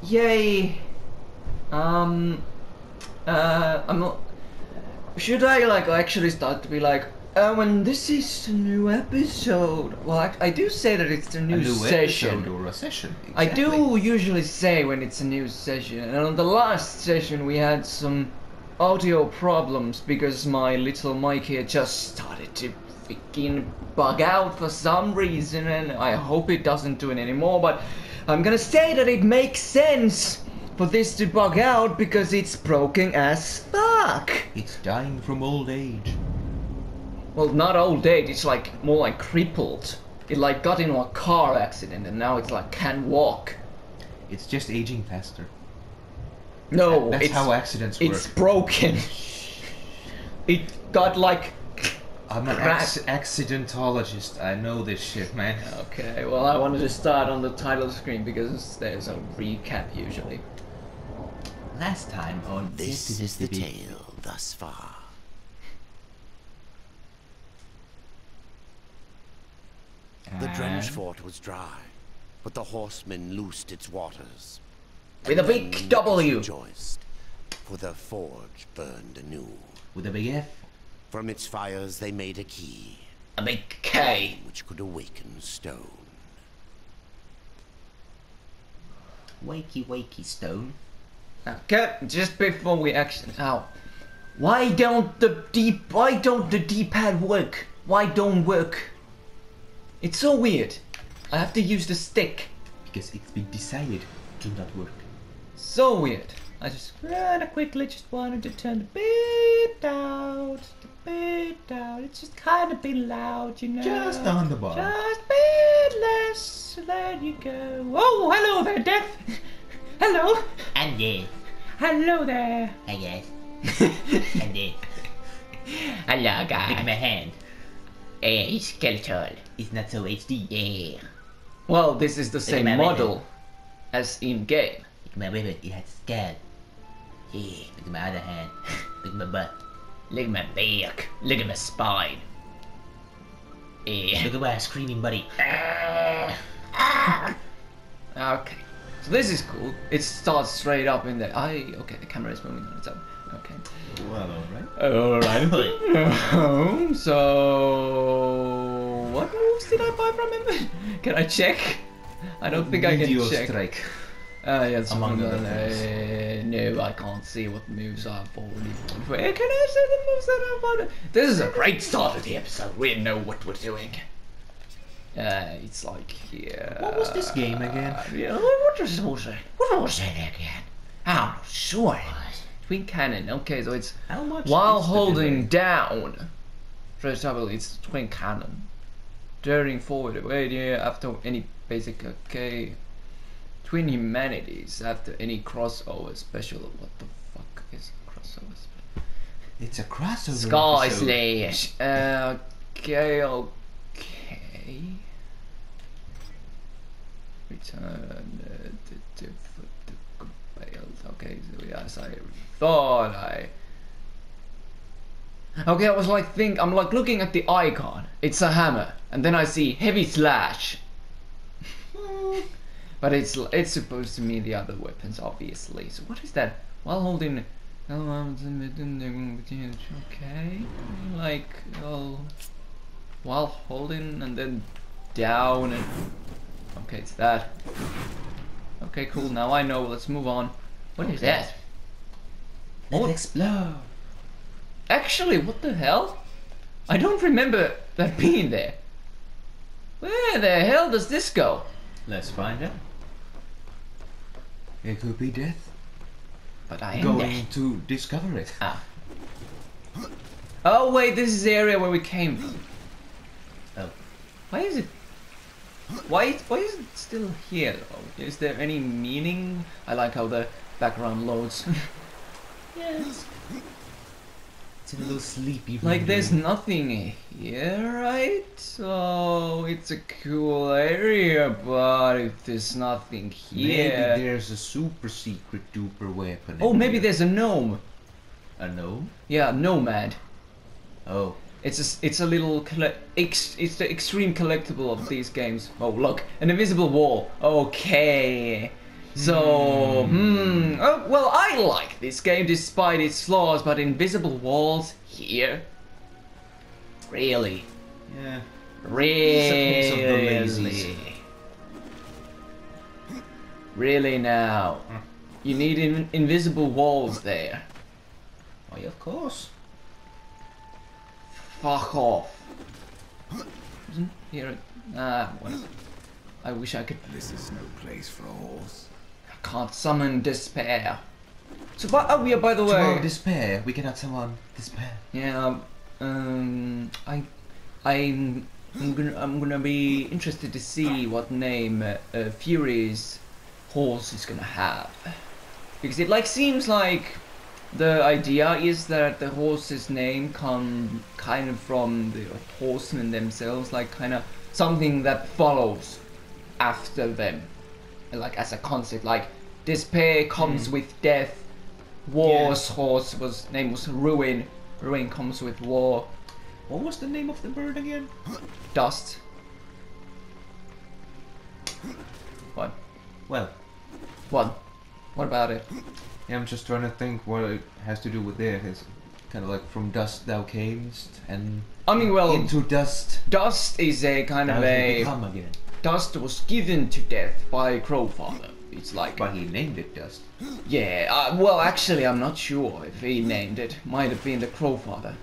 Yay. I'm not. Should I like actually start to be like, oh, and this is a new episode? Well, I do say that it's a new session. Episode or a session. Exactly. I do usually say when it's a new session, and on the last session we had some audio problems because my little mic here just started to freaking bug out for some reason, and I hope it doesn't do it anymore, but I'm gonna say that it makes sense for this to bug out because it's broken as fuck. It's dying from old age. Well, not old age, it's like more like crippled. It like got into a car accident and now it's like can't walk. It's just aging faster. No, That's how accidents work. It's broken. It got like... I'm an accidentologist. I know this shit, man. Okay, well I wanted to start on the title screen because there's a recap usually. Last time on This is the tale thus far. The Drench fort was dry, but the Horseman loosed its waters. With a big W. Rejoiced, for the forge burned anew. With a big F. From its fires they made a key. A big K. Which could awaken stone. Wakey, wakey, stone. Okay, just before we actually... Ow. Why don't the D-pad work? Why don't work? It's so weird. I have to use the stick. Because it's been decided to not work. So weird. I just rather quickly just wanted to turn the bit out. It's just kind of bit loud, you know. Just on the bar. Just a bit less. There you go. Oh, hello there, Death. Hello. And there. Hello there. Hi guys. And there. Hello, guys. Look at my hand. It's skeletal. It's not so HD. Yeah. Well, this is the same my model as in game. Look at my ribbon. It has scab. Yeah. Look at my other hand. Look at my butt. Look at my back. Look at my spine. Yeah. Look at my screaming buddy. Okay. So this is cool. It starts straight up in there. Okay, the camera is moving on its own. Okay. Well, alright. Alright. So... What moves did I buy from him? Can I check? I don't think I can Meteor check. Strike. Yes, Among other things. no, I can't see what moves I've already bought. Where can I see the moves that I've bought? This is a great start of the episode. We know what we're doing. It's like here. What was this game again? Yeah, what was it again? I'm not sure. Twin cannon. Okay, so it's How much while is the holding delay? down. First of all, it's twin cannon. During forward, wait, yeah, after any basic. Okay. Twin humanities after any crossover special. What the fuck is crossover special? It's a crossover. Sky episode. Slash. Okay. Return to compiled. Okay, so yes, I thought Okay, I was like I'm like looking at the icon. It's a hammer, and then I see heavy slash. But it's supposed to mean the other weapons, obviously. So what is that? While holding, okay, like while holding and then down and okay, it's that. Okay, cool. Now I know. Let's move on. What is that? Let's explore. Actually, what the hell? I don't remember that being there. Where the hell does this go? Let's find out. It could be death. But I am Going there. to discover it. Ah. Oh wait, this is the area where we came from. Oh. Why is it? Why is it still here though? Is there any meaning? I like how the background loads. Yes. It's a little sleepy. Like there's nothing here, right? So it's a cool area, but if there's nothing here, Maybe there's a super secret duper weapon. oh, in maybe here. there's a gnome. a gnome. Yeah, nomad. Oh. It's a little it's the extreme collectible of these games. Oh look, an invisible wall. Okay. So, oh, well, I like this game despite its flaws, but invisible walls here? Really? Yeah. Really? of the lazies. Really now? You need invisible walls there. Why, of course. Fuck off. Isn't here? Well, I wish I could. This is no place for a horse. I can't summon despair. So, but oh yeah, by the way. Despair. We cannot summon despair. Yeah. I'm gonna be interested to see what name Fury's horse is gonna have, because it seems like the idea is that the horse's name come kind of from the horsemen themselves, like kind of something that follows after them, like as a concept, like despair comes with death, war's horse name was ruin, ruin comes with war. What was the name of the bird again? Dust. What? Well, What? What about it? yeah, I'm just trying to think what it has to do with it. It's kind of like from dust thou camest, and I mean, well, into dust dust is a kind thou of will a become again. dust was given to death by Crowfather. It's like, But he named it dust. yeah. Well, actually, I'm not sure if he named it. Might have been the Crowfather.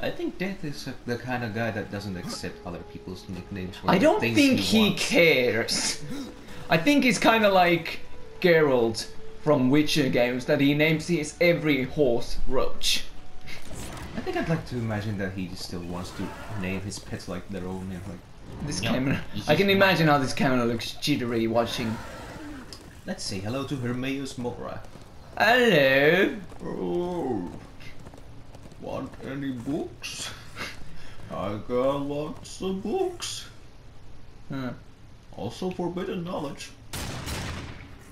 I think Death is the kind of guy that doesn't accept other people's nicknames. For I the don't things think he wants. cares. I think he's kind of like Geralt from Witcher games, that he names his every horse Roach. I think I'd like to imagine that he still wants to name his pets like their own name. Like, This No, camera. he's I can just- imagine how this camera looks jittery watching. let's say hello to Hermaeus Mora. Hello. Oh, want any books? I got lots of books. Huh. Also forbidden knowledge.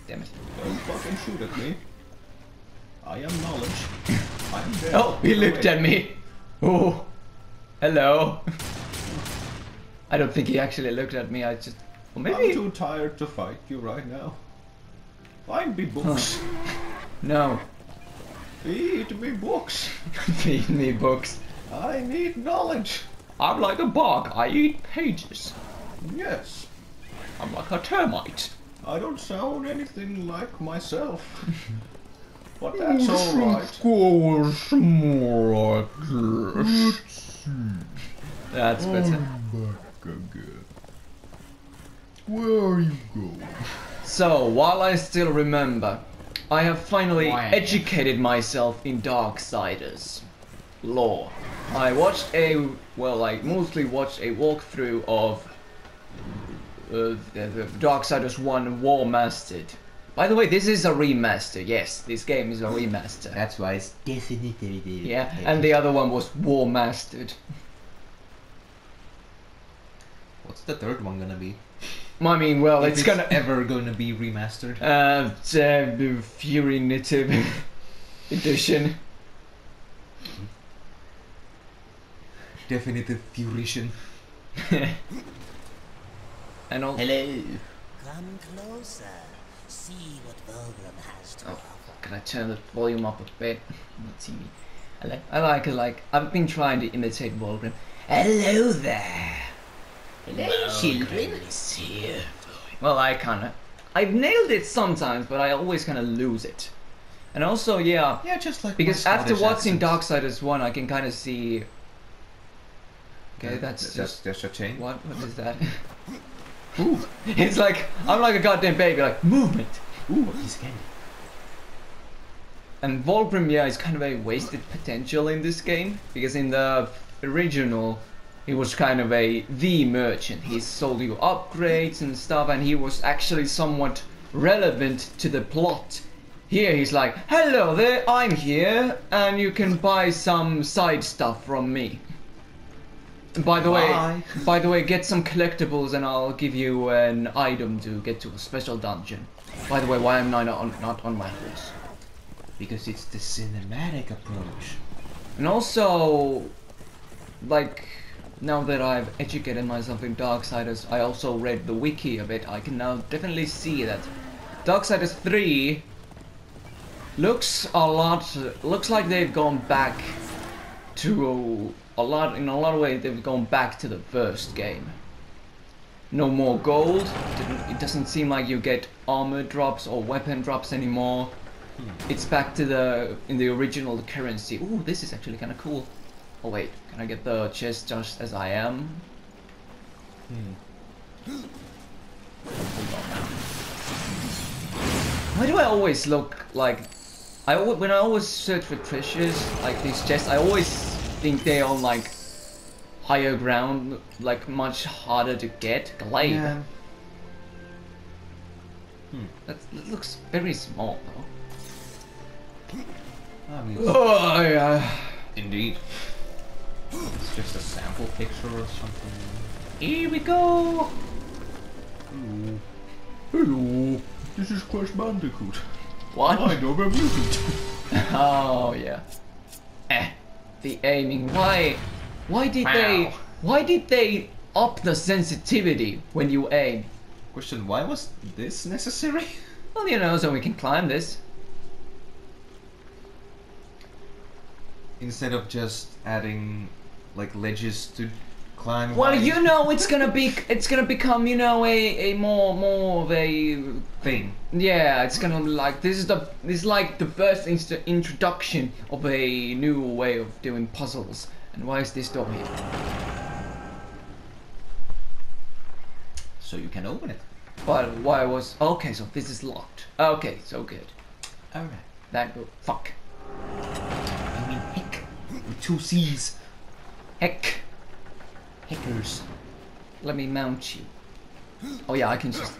Damn it. Don't fucking shoot at me. I am knowledge. I am dead. Oh, he looked at me. Oh, hello. I don't think he actually looked at me. I just, well, I'm maybe. too tired to fight you right now. Find me books. No. Feed me books. Feed me books. I need knowledge. I'm like a bug. I eat pages. Yes. I'm like a termite. I don't sound anything like myself. But that's alright. Goes more like this. That's better. Where are you going? So, while I still remember, I have finally Why? educated myself in Darksiders lore. I watched I mostly watched a walkthrough of the Darksiders 1 War Mastered. By the way, this is a remaster. Yes, this game is a remaster. That's why it's Deathinitive. Yeah, and the other one was War Mastered. What's the third one gonna be? I mean, well, If it's gonna ever gonna be remastered. Fury-native edition. Definitive Furation. And all. Hello. Come closer. See what Volgrim has to Oh, offer. can I turn the volume up a bit? Not see me. I like it. Like I've been trying to imitate Volgrim. Hello there. Hello, children. Is here. Well, I've nailed it sometimes, but I always kind of lose it. And also, yeah, Yeah, just like because my after Scottish watching accent. Darksiders 1, I can kind of see. Okay, that's just. That's a chain. What is that? Ooh, it's like I'm like a goddamn baby, like movement. Ooh, he's candy. And Volgrim, yeah, is kind of a wasted potential in this game, because in the original, he was kind of the merchant. He sold you upgrades and stuff, and he was actually somewhat relevant to the plot. Here he's like, hello there, I'm here, and you can buy some side stuff from me. And by the way, get some collectibles and I'll give you an item to get to a special dungeon. By the way, why am I not on my horse? Because it's the cinematic approach. And also, like, now that I've educated myself in Darksiders, I also read the wiki of it. I can now definitely see that Darksiders 3 looks like they've gone back to in a lot of ways they've gone back to the first game. No more gold. It doesn't seem like you get armor drops or weapon drops anymore. It's back to the original currency. Ooh, this is actually kind of cool. Oh wait, can I get the chest just as I am? Hold on now. Why do I always look like when I always search for treasures like these chests? I always think they're on like higher ground, like much harder to get. Glaive. Yeah. That looks very small though. I mean, Oh yeah. indeed. It's just a sample picture or something. Here we go. Hello. Hello. This is Crash Bandicoot. What? I know a mutant. Oh yeah. The aiming. Why did they up the sensitivity when you aim? Question, why was this necessary? Well, you know, so we can climb this. Instead of just adding like ledges to climb. Well, by you know, it's gonna become, you know, a more of a thing. yeah. It's gonna be like this is like the first introduction of a new way of doing puzzles. And why is this door here? So you can open it. But why was okay? So this is locked. Okay, so good. Alright. That go fuck. I mean heck. With 2 C's. Heck. Heckers. Let me mount you. Oh yeah, I can just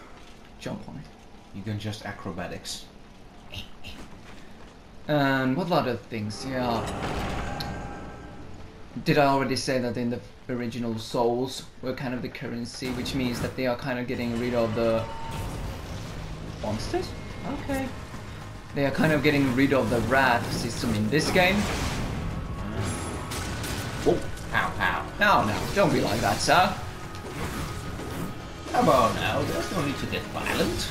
jump on it. You can just acrobatics. And what other things? Yeah. Did I already say that in the original souls were kind of the currency, which means that they are kind of getting rid of the monsters? Okay. They are kind of getting rid of the wrath system in this game. Oh, pow pow. No, no, don't be like that, sir. Come on now, there's no need to get violent.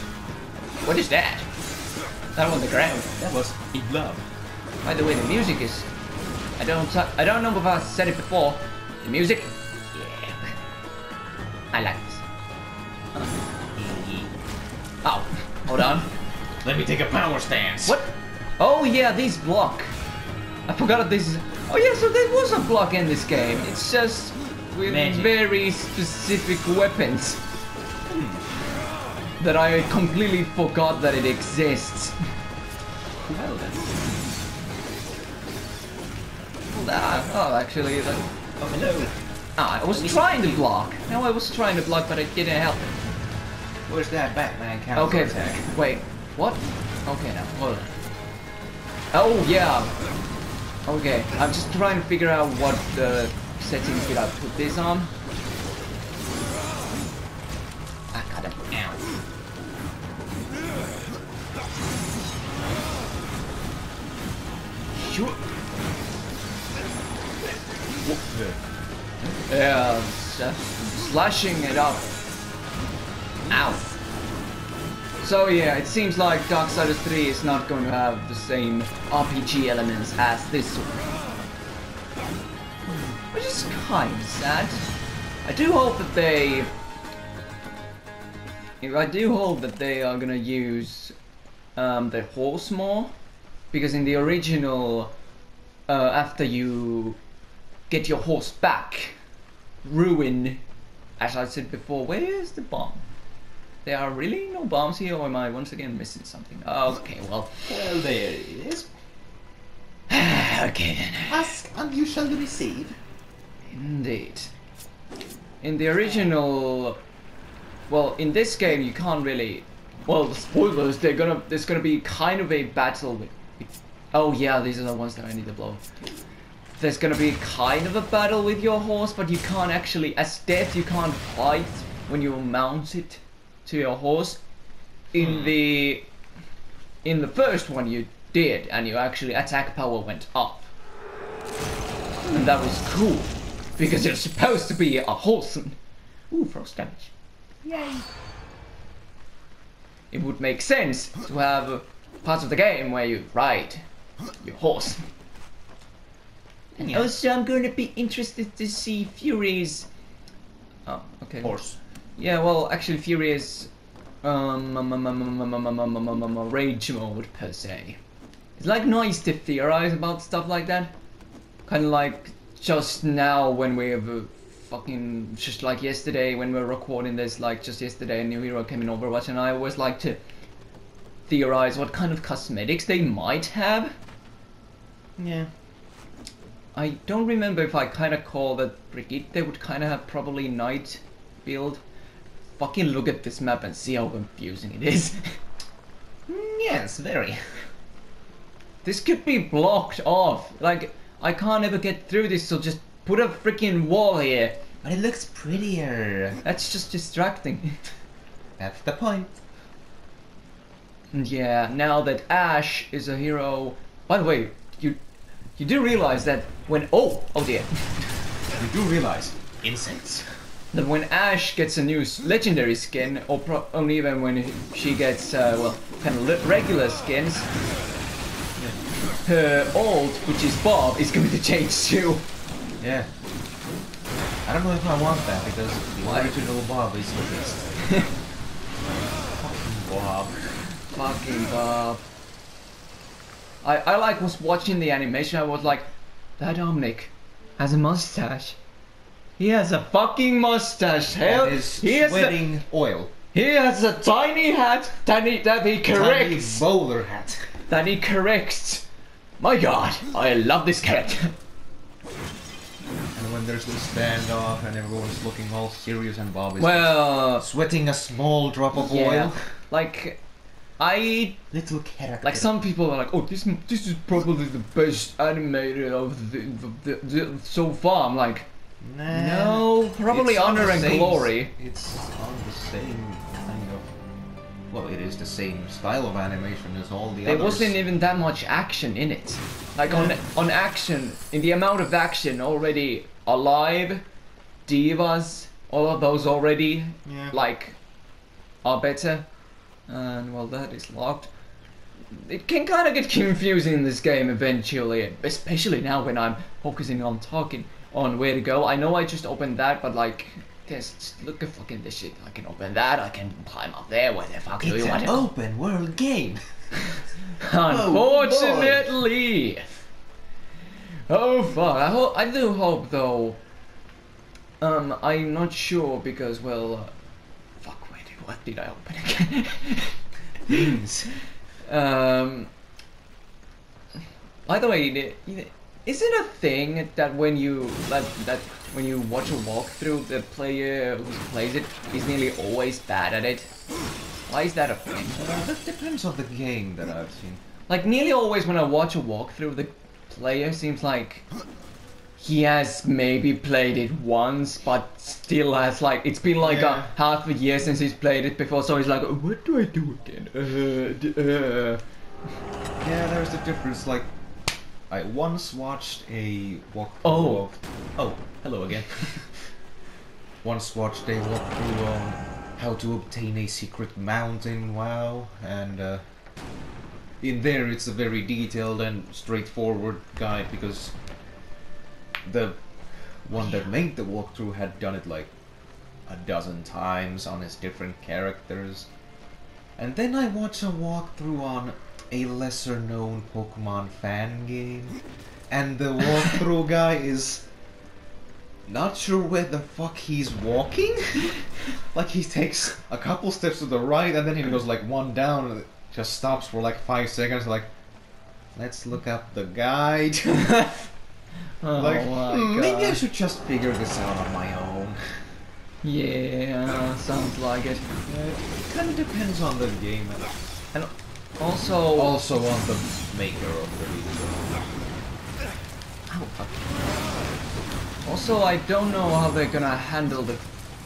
What is that? That on the ground. That was a glove. By the way, the music is... I don't know if I said it before. The music? Yeah. I like this. Oh, hold on. Let me take a power stance. What? Oh yeah, these block. I forgot that this is... Oh yeah, so there was a block in this game. It's just with Magic. very specific weapons. That I completely forgot that it exists. Well then. Oh, actually, that... Oh, hello. I was trying to block. No, I was trying to block, but it didn't help. Where's that Batman counter Okay, attack? wait, what? Okay, now, hold on. Oh, yeah. Okay, I'm just trying to figure out what settings did I put this on. I got him. Ow. Shoot. Yeah, slashing it up. Ow. So yeah, it seems like Darksiders 3 is not going to have the same RPG elements as this one. Which is kind of sad. I do hope that they are gonna use the horse more, because in the original, after you get your horse back, ruin, as I said before, where is the bomb? There are really no bombs here, or am I once again missing something? Okay, well. Well, there it is. Okay then. Ask and you shall receive. Indeed. In the original, well, in this game you can't really. Well, spoilers. There's gonna be kind of a battle with. Oh yeah, these are the ones that I need to blow. There's gonna be kind of a battle with your horse, but you can't actually, as Death, you can't fight when you mount it to your horse. In the first one you did, and your actually attack power went up. And that was cool, because you're supposed to be a horseman. Ooh, frost damage. Yay. it would make sense to have parts of the game where you ride your horse. And also, I'm gonna be interested to see Fury's. Oh, okay. Horse. Yeah, well, actually, Fury's rage mode per se. It's like nice to theorize about stuff like that. Kind of like just now when we have fucking just like yesterday when we were recording this, like just yesterday, a new hero came in Overwatch, and I always like to theorize what kind of cosmetics they might have. Yeah. I don't remember if I kind of call that Brigitte would kind of have probably Knight build. Fucking look at this map and see how confusing it is. Yes, very. This could be blocked off. Like, I can't ever get through this, so just put a freaking wall here. But it looks prettier. That's just distracting. That's the point. And yeah, now that Ash is a hero. By the way, you do realize that when oh dear. You do realize. Insects. That when Ash gets a new legendary skin, or only even when she gets well, kind of regular skins, her ult, which is Bob, is going to change too. Yeah. I don't know if I want that because the original Bob is the best. Fucking Bob. Fucking Bob. I like was watching the animation. I was like, that Dominic has a mustache. He has a fucking mustache. Hell, That is he has sweating oil. He has a tiny hat that he corrects. Tiny bowler hat. That he corrects. My God, I love this character. And when there's this standoff and everyone's looking all serious and Bob is Well, sweating a small drop of yeah, oil. like Little character. like some people are like, oh, this is probably the best animated of the so far. I'm like, Nah, no, probably it's on Honor the and same- Glory. It's on the same kind of. Well, it is the same style of animation as all the There others. wasn't even that much action in it. Like on action, in the amount of action already alive, divas, all of those already Yeah. like are better. And well, that is locked. It can kind of get confusing in this game eventually, especially now when I'm focusing on talking on where to go. I know I just opened that, but like, just look at fucking this shit. I can open that, I can climb up there. Where the fuck do It's you want an to? open world game. Unfortunately. Oh fuck! I do hope though. I'm not sure because well, fuck. Wait, what did I open again? Things. By the way, is it a thing that when you when you watch a walkthrough, the player who plays it is nearly always bad at it? Why is that a thing? That depends on the game that I've seen. Like nearly always when I watch a walkthrough, the player seems like he has maybe played it once, but still has like it's been like Yeah. a half a year since he's played it before, so he's like, what do I do again? Yeah, there's the difference. Like, I once watched a walkthrough Oh. of. Oh, hello again. Once watched a walkthrough on how to obtain a secret mount in WoW, and in there it's a very detailed and straightforward guide because the one that made the walkthrough had done it like a dozen times on his different characters. And then I watched a walkthrough on a lesser known Pokemon fan game, and the walkthrough guy is not sure where the fuck he's walking. Like he takes a couple steps to the right and then he goes like one down and just stops for like 5 seconds like, let's look up the guide. Oh Like, my maybe I God. should just figure this out on my own. Yeah, sounds like it. It kind of depends on the game and And also, also on the maker of the video. also, I don't know how they're gonna handle the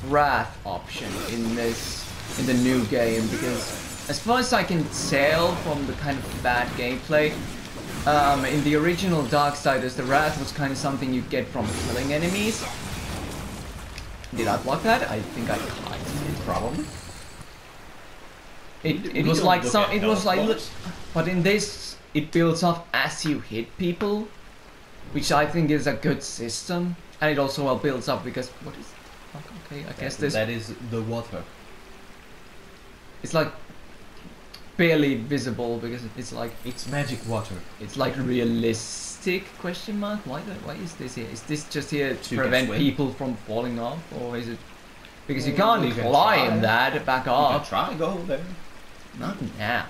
wrath option in the new game because, as far as I can tell from the kind of bad gameplay, in the original Darksiders, the wrath was kind of something you get from killing enemies. Did I block that? I think I kind of did, probably. It We was don't like look some. at It was health like. bars. But in this, it builds up as you hit people, which I think is a good system, and it also well builds up because what is? Okay, I guess this. That is the water. It's like barely visible because it's like It's magic water. it's like realistic question mark. Why is this here? Is this just here to So you can prevent swim? people from falling off, or is it because you Well, can't you can climb try. that back You can up? try go there. Not now.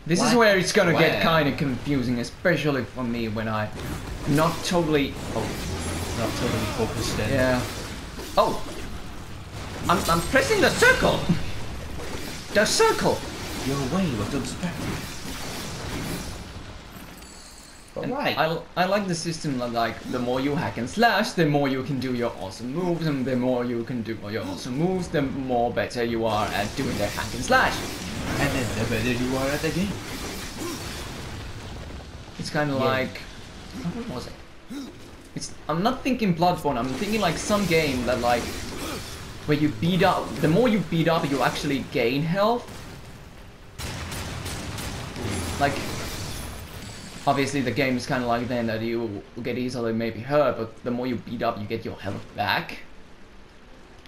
This is What? where it's gonna get Where? kind of confusing, especially for me when I'm not totally. Oh, Not totally focused then. yeah. Oh, I'm pressing the circle. The circle. Your way was obstructed. And Alright. I like the system that, like, the more you hack and slash, the more you can do your awesome moves, and the more you can do your awesome moves, the more better you are at doing the hack and slash. And then the better you are at the game. It's kind of Yeah. like, what was it? I'm not thinking Bloodborne. I'm thinking like some game that like where you beat up. The more you beat up, you actually gain health. Like, obviously the game is kind of like then that you get easily maybe hurt, but the more you beat up, you get your health back.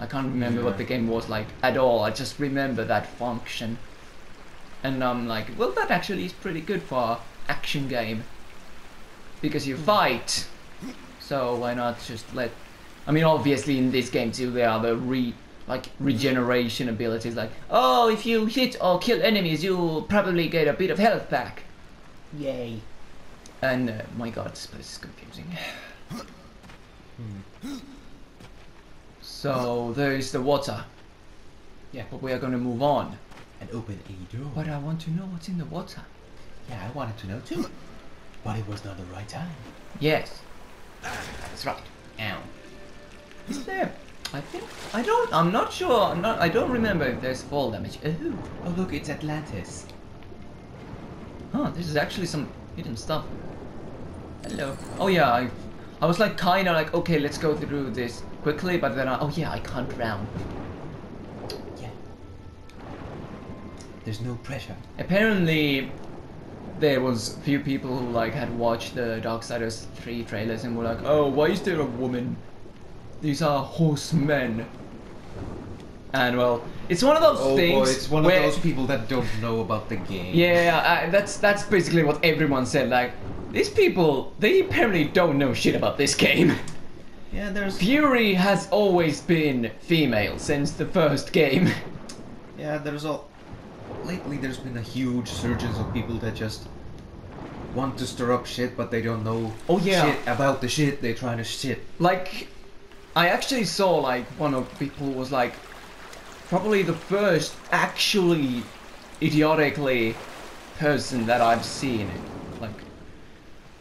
I can't remember what the game was like at all. I just remember that function. And I'm like, well, that actually is pretty good for an action game. Because you fight. So why not just let... I mean, obviously in this game too, there are the regeneration abilities. Like, oh, if you hit or kill enemies, you'll probably get a bit of health back. Yay. And, my god, this place is confusing. So, there is the water. Yeah. But we are gonna move on. And open a door. But I want to know what's in the water. Yeah, I wanted to know too. But it was not the right time. Yes. That's right. Ow. Is there? I'm not sure. I don't remember if there's fall damage. Ooh. Oh look, it's Atlantis. Huh, this is actually some hidden stuff. Hello. Oh yeah, I was like kinda like, okay, let's go through this quickly, but then oh yeah, I can't drown. Yeah. There's no pressure. Apparently, there was a few people who like had watched the Darksiders 3 trailers and were like, oh, why is there a woman? These are horsemen. And well, it's one of those things boy, it's one where, of those people that don't know about the game. yeah, that's basically what everyone said. Like, these people, they apparently don't know shit about this game. Yeah, there's... Fury has always been female since the first game. Yeah, there's all... Lately there's been a huge surge of people that just want to stir up shit, but they don't know Oh, yeah. shit about the shit they're trying to shit. Like, I actually saw like one of people was like, probably the first actually idiotically person that I've seen.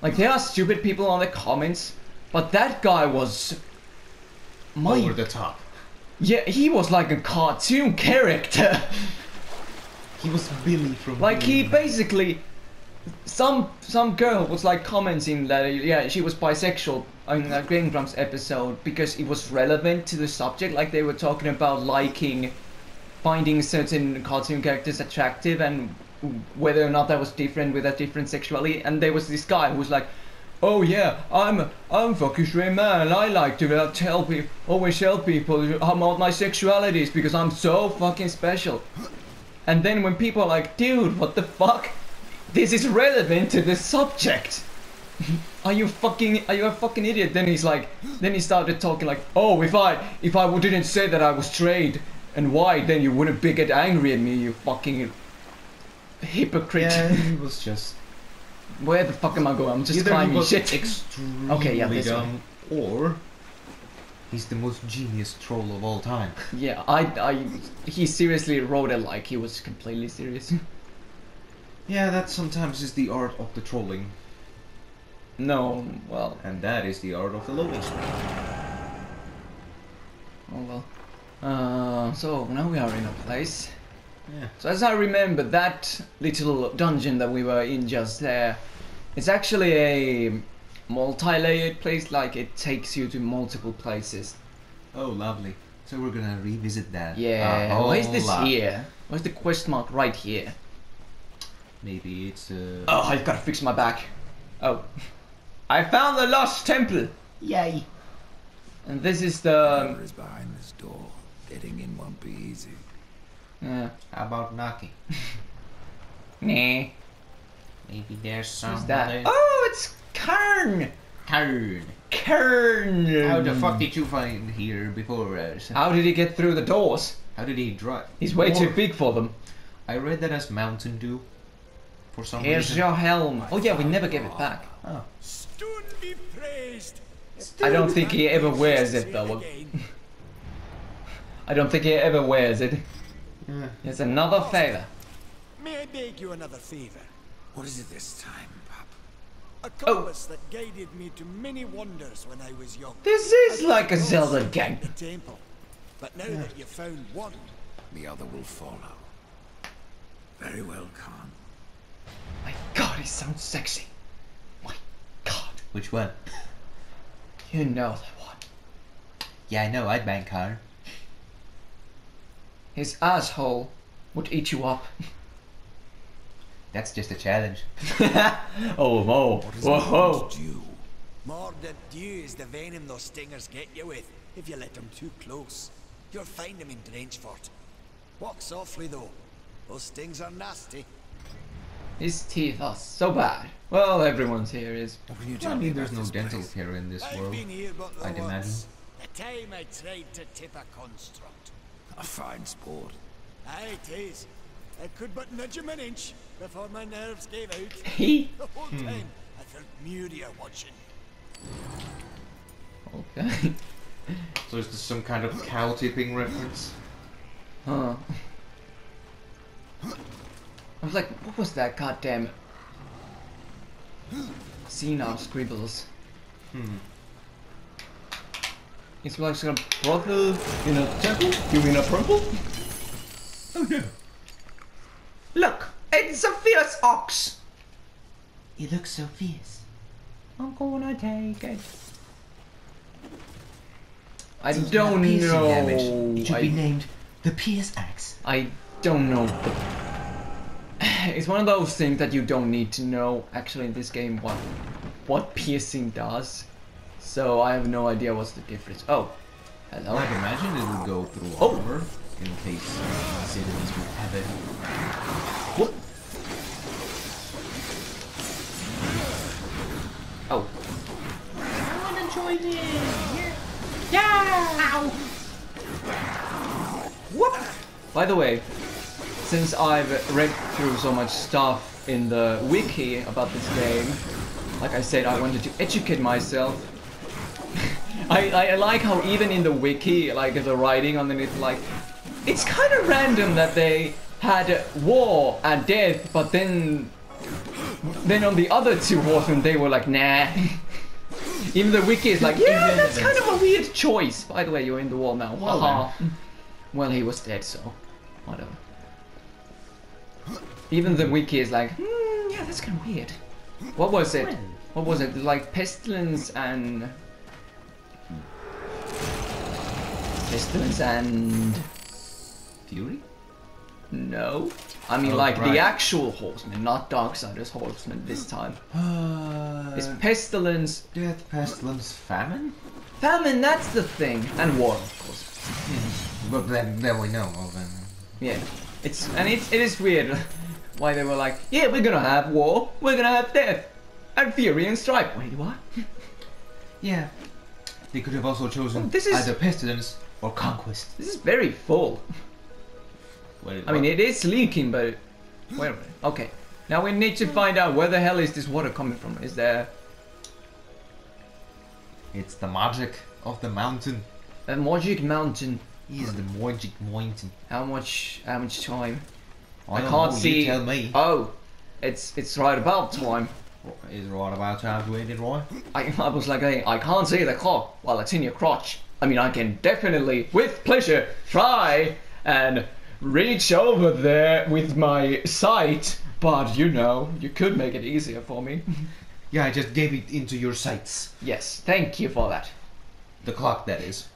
Like there are stupid people on the comments, but that guy was Over the top. Yeah, he was like a cartoon character. He was Billy from... Like he Billy. basically, some girl was like commenting that yeah she was bisexual on a Game Grumps episode because it was relevant to the subject. Like they were talking about finding certain cartoon characters attractive and whether or not that was different with a different sexuality. And there was this guy who was like, oh yeah, I'm fucking straight man and I like to always tell people about my sexualities because I'm so fucking special. And then when people are like, dude, what the fuck? This is relevant to the subject. Are you a fucking idiot? Then he started talking like, oh, if I didn't say that I was straight and white, then you wouldn't get angry at me, you fucking hypocrite. Yeah, he was just... Where the fuck am I going? I'm just Either he climbing was shit. extremely Okay, yeah, this dumb, or he's the most genius troll of all time. Yeah, he seriously wrote it like he was completely serious. Yeah, that sometimes is the art of the trolling, No, well, and that is the art of the loading screen. oh well. So now we are in a place. Yeah. So as I remember, that little dungeon that we were in just there, it's actually a multi-layered place, like it takes you to multiple places. Oh, lovely. So we're gonna revisit that. Yeah. Why is this lot. here? Why's the quest mark right here? Maybe it's Oh, I've got to fix my back. Oh. I found the lost temple. Yay. And this is Whoever the... is behind this door, getting in won't be easy. Yeah. How about knocking? Nah. Maybe there's some. Who's that? Oh, it's Karn! Turn. Karn! How the fuck did you find here before us? How did he get through the doors? How did he drive? He's way too Or- big for them. I read that as Mountain Dew. For some Here's reason. your helm. Oh yeah, we never gave it back. Oh. Stone be praised. I don't think he ever wears it though. I don't think he ever wears it. Yeah. It's another favor. May I beg you another favor? What is it this time, Pop? A compass that guided me to many wonders when I was young. This is like a Also Zelda at game. The temple. But now that you've found one, The other will follow. Very well, Khan. My god, he sounds sexy. My god. Which one? You know that one. Yeah, I know. I'd bang car. His asshole would eat you up. That's just a challenge. Oh, whoa. What is Whoa. due? more than dew is the venom those stingers get you with if you let them too close. You'll find them in Drenchfort. Walk softly though. Those stings are nasty. His teeth are so bad. Well, everyone's here is. What can you I tell me mean, about there's no this dental place? care in this I've world. been here but the I'd imagine. once. The time I tried to tip a construct. A fine sport. Aye, it is. I could but nudge him an inch before my nerves gave out. He. The whole time I felt Muria watching. Okay. So is this some kind of cow tipping reference? Huh. I was like, what was that? God damn it. Senile scribbles. It's like some brothel in a temple? You mean a temple? Oh no! Look, it's a fierce ox. He looks so fierce. I'm gonna take it. I Seems to don't have piercing know. damage. It should be I, named the Pierce Axe. I don't know. It's one of those things that you don't need to know actually in this game what piercing does. So I have no idea what's the difference. Oh, hello. I'd imagine it would go through Oh. armor in case these enemies would have it. What? Oh. I want to join in. Whoop! By the way, since I've read through so much stuff in the wiki about this game, like I said, I wanted to educate myself. I like how even in the wiki, like the writing underneath, like, it's kind of random that they had war and death, but then on the other two horsemen, they were like, nah. Even the wiki is like, yeah, that's kind of a weird choice. By the way, you're in the wall now. Well Haha. Well, he was dead, so whatever. Even the wiki is like, yeah, that's kind of weird. What was it? Well. What was it? Like pestilence and Fury? no. I mean, Oh, like the right. actual horseman, not Darksiders horseman this time. It's pestilence, Death, pestilence, famine? famine. That's the thing, and war, of course. But then we know of them. Yeah, it is weird why they were like, yeah, we're gonna have war, we're gonna have death, and fury and strife. Wait, what? Yeah. They could have also chosen Oh, this is- either pestilence or conquest. This is very full. Well, I mean, it is leaking, but wait a minute. Okay, now we need to find out where the hell is this water coming from. Is there it's the magic of the mountain. a magic mountain? Is the magic mountain. How much time? I don't can't know, see. You tell me. Oh, it's right about time. Is it right about time to end it, Roy? I was like, hey, I can't see the clock while it's in your crotch. I mean, I can definitely, with pleasure, try and reach over there with my sight, but you know, you could make it easier for me. Yeah, I just gave it into your sights. Yes, thank you for that. The clock, that is.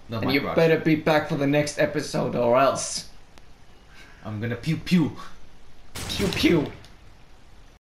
Not And my you crush. better be back for the next episode or else. I'm gonna pew pew. Pew pew.